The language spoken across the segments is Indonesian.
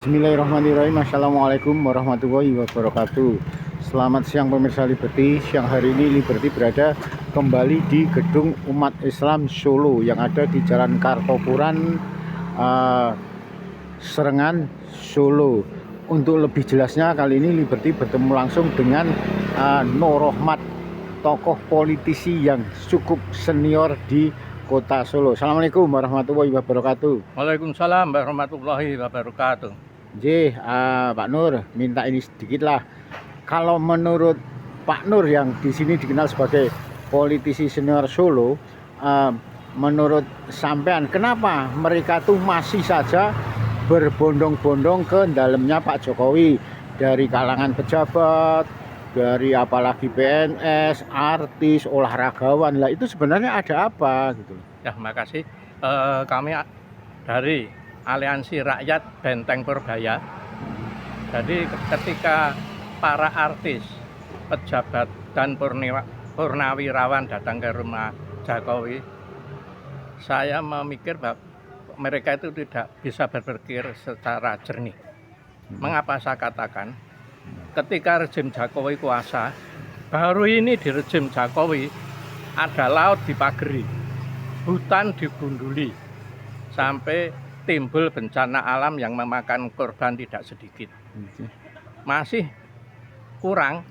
Bismillahirrahmanirrahim. Assalamualaikum warahmatullahi wabarakatuh. Selamat siang pemirsa Liberty. Siang hari ini Liberty berada kembali di Gedung Umat Islam Solo yang ada di Jalan Kartopuran, Serengan, Solo. Untuk lebih jelasnya kali ini Liberty bertemu langsung dengan Nur Rohmat, tokoh politisi yang cukup senior di Kota Solo. Assalamualaikum warahmatullahi wabarakatuh. Waalaikumsalam warahmatullahi wabarakatuh. Pak Nur, minta ini sedikit lah. Kalau menurut Pak Nur yang di sini dikenal sebagai politisi senior Solo, menurut sampean kenapa mereka tuh masih saja berbondong-bondong ke dalamnya Pak Jokowi, dari kalangan pejabat, dari apalagi PNS, artis, olahragawan lah, itu sebenarnya ada apa gitu? Ya, makasih. Kami dari Aliansi Rakyat Benteng Purbaya. Jadi ketika para artis, pejabat dan purnawirawan datang ke rumah Jokowi, saya memikir bahwa mereka itu tidak bisa berpikir secara jernih. Mengapa saya katakan? Ketika rezim Jokowi kuasa, baru ini di rezim Jokowi ada laut dipageri, hutan digunduli, sampai timbul bencana alam yang memakan korban tidak sedikit. Masih kurang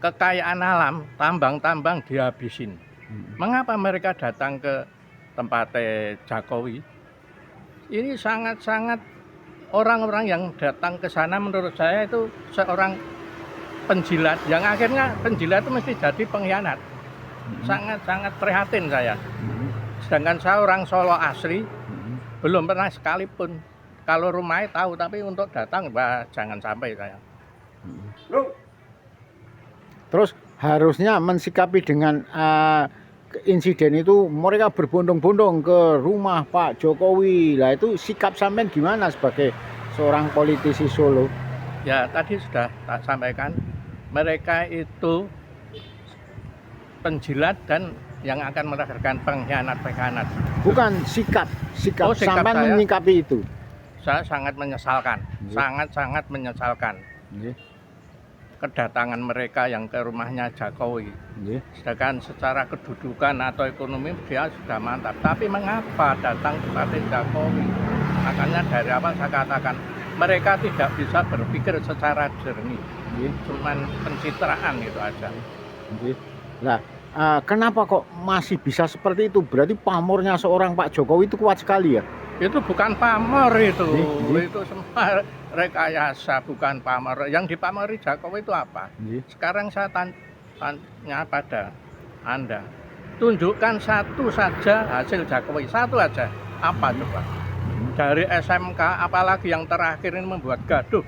kekayaan alam, tambang-tambang dihabisin. Mengapa mereka datang ke tempat Jokowi? Ini sangat-sangat, orang-orang yang datang ke sana menurut saya itu seorang penjilat, yang akhirnya penjilat itu mesti jadi pengkhianat. Sangat-sangat prihatin saya. Sedangkan saya orang Solo asli, belum pernah sekalipun. Kalau rumahnya tahu, tapi untuk datang, jangan sampai saya. Terus harusnya mensikapi dengan insiden itu, mereka berbondong-bondong ke rumah Pak Jokowi. Lah itu sikap sampean gimana sebagai seorang politisi Solo? Ya, tadi sudah tak sampaikan, mereka itu penjilat dan yang akan melahirkan pengkhianat-pengkhianat. Bukan sikap sikap sampean saya, menyikapi itu. Saya sangat menyesalkan, sangat-sangat menyesalkan kedatangan mereka yang ke rumahnya Jokowi. Sedangkan secara kedudukan atau ekonomi dia sudah mantap, tapi mengapa datang kepada Jokowi? Makanya dari awal saya katakan, mereka tidak bisa berpikir secara jernih, cuman pencitraan itu aja. Nah, kenapa kok masih bisa seperti itu? Berarti pamornya seorang Pak Jokowi itu kuat sekali ya? Itu bukan pamor itu semua rekayasa, bukan pamor. Yang dipamori Jokowi itu apa? Sekarang saya tanya pada Anda, tunjukkan satu saja hasil Jokowi, satu aja. Apa coba? Dari SMK, apalagi yang terakhir ini membuat gaduh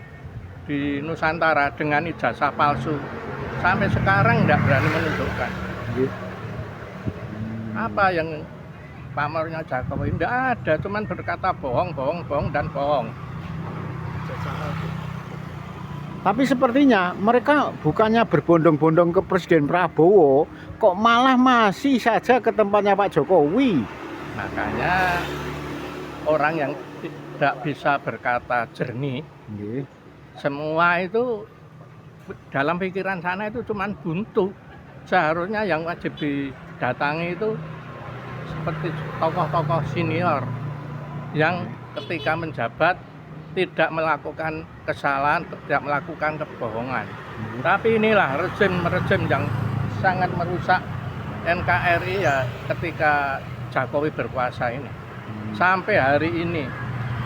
di Nusantara dengan ijazah palsu, sampai sekarang tidak berani menunjukkan. Apa yang pamornya Jokowi? Tidak ada, cuman berkata bohong, bohong, bohong, dan bohong. Tapi sepertinya mereka bukannya berbondong-bondong ke Presiden Prabowo, kok malah masih saja ke tempatnya Pak Jokowi. Makanya orang yang tidak bisa berkata jernih, semua itu dalam pikiran sana itu cuman buntu. Seharusnya yang wajib didatangi itu seperti tokoh-tokoh senior yang ketika menjabat tidak melakukan kesalahan, tidak melakukan kebohongan. Tapi inilah rejim yang sangat merusak NKRI ya ketika Jokowi berkuasa ini. Sampai hari ini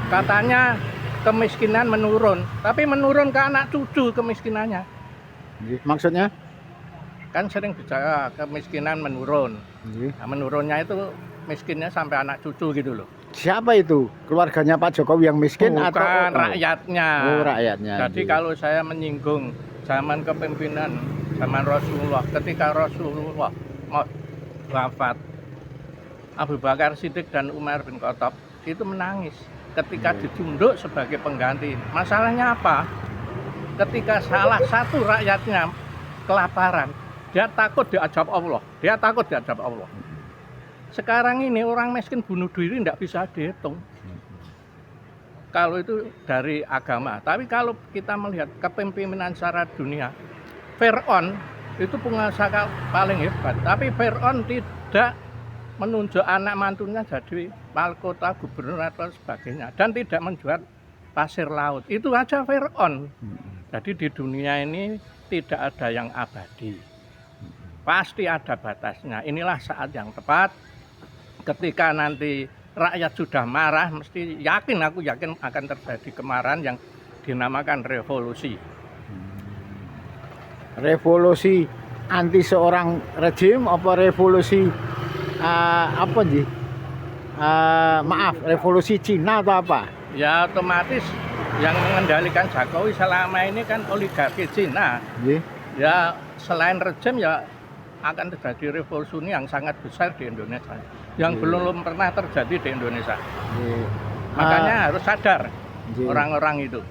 katanya kemiskinan menurun, tapi menurun ke anak cucu kemiskinannya. Maksudnya? Kan sering bicara kemiskinan menurun. Nah, menurunnya itu miskinnya sampai anak cucu gitu loh. Siapa itu? Keluarganya Pak Jokowi yang miskin? Bukan, atau rakyatnya. Oh, rakyatnya. Jadi kalau saya menyinggung zaman kepemimpinan zaman Rasulullah, ketika Rasulullah mau wafat, Abu Bakar Siddiq dan Umar bin Khattab itu menangis ketika ditunduk sebagai pengganti. Masalahnya apa? Ketika salah satu rakyatnya kelaparan, dia takut diazab Allah. Sekarang ini orang miskin bunuh diri tidak bisa dihitung. kalau itu dari agama. Tapi kalau kita melihat kepemimpinan secara dunia, Fir'aun itu penguasa paling hebat. Tapi Fir'aun tidak menunjuk anak mantunya jadi wali kota, gubernur atau sebagainya, dan tidak menjual pasir laut. Itu aja Fir'aun. Jadi di dunia ini tidak ada yang abadi. Pasti ada batasnya. Inilah saat yang tepat ketika nanti rakyat sudah marah, mesti aku yakin akan terjadi kemarahan yang dinamakan revolusi. Revolusi anti seorang rejim apa revolusi apa sih? Maaf, revolusi Cina atau apa? Ya otomatis yang mengendalikan Jokowi selama ini kan oligarki Cina. Ya selain rejim ya akan terjadi revolusi yang sangat besar di Indonesia, yang belum pernah terjadi di Indonesia. Makanya harus sadar orang-orang itu.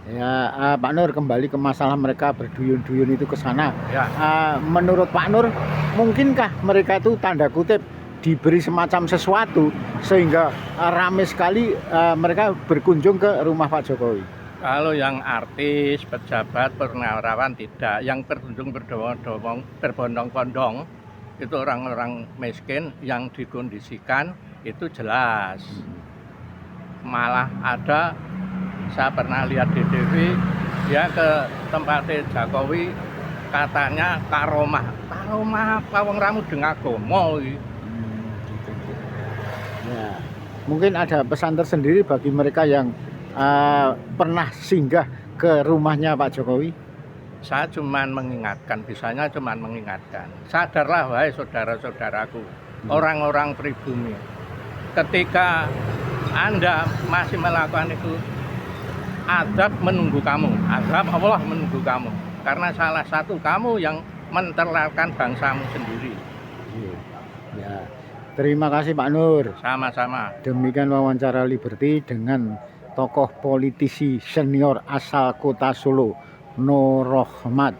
Ya, Pak Nur, kembali ke masalah mereka berduyun-duyun itu ke sana. Ya. Menurut Pak Nur, mungkinkah mereka itu tanda kutip diberi semacam sesuatu sehingga ramai sekali mereka berkunjung ke rumah Pak Jokowi? Kalau yang artis, pejabat, purnawirawan tidak. Yang berkunjung berbondong-bondong itu orang-orang miskin yang dikondisikan itu jelas. Malah ada, saya pernah lihat di TV, dia ke tempatnya Jokowi katanya karomah pawang ramu dengan gomo. Ya, mungkin ada pesan tersendiri bagi mereka yang pernah singgah ke rumahnya Pak Jokowi. Saya cuman mengingatkan, bisanya cuman mengingatkan. Sadarlah wahai saudara-saudaraku, orang-orang pribumi. Ketika Anda masih melakukan itu, azab menunggu kamu, azab Allah menunggu kamu. Karena salah satu kamu yang menterlarkan bangsamu sendiri. Ya. Terima kasih Pak Nur. Sama-sama. Demikian wawancara Liberty dengan tokoh politisi senior asal kota Solo, Nur Rohmat.